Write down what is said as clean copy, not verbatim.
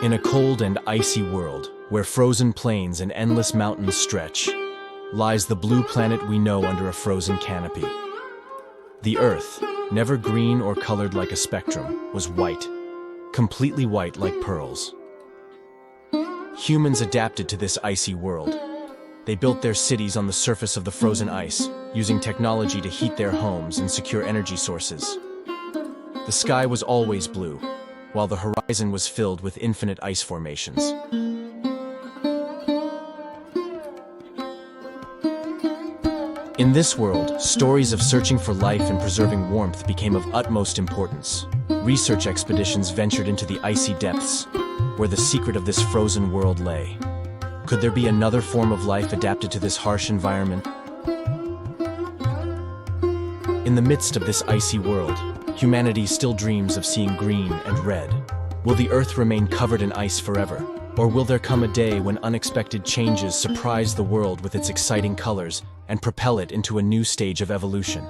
In a cold and icy world, where frozen plains and endless mountains stretch, lies the blue planet we know under a frozen canopy. The Earth, never green or colored like a spectrum, was white, completely white like pearls. Humans adapted to this icy world. They built their cities on the surface of the frozen ice, using technology to heat their homes and secure energy sources. The sky was always blue, while the horizon was filled with infinite ice formations. In this world, stories of searching for life and preserving warmth became of utmost importance. Research expeditions ventured into the icy depths, where the secret of this frozen world lay. Could there be another form of life adapted to this harsh environment? In the midst of this icy world, humanity still dreams of seeing green and red. Will the Earth remain covered in ice forever? Or will there come a day when unexpected changes surprise the world with its exciting colors and propel it into a new stage of evolution?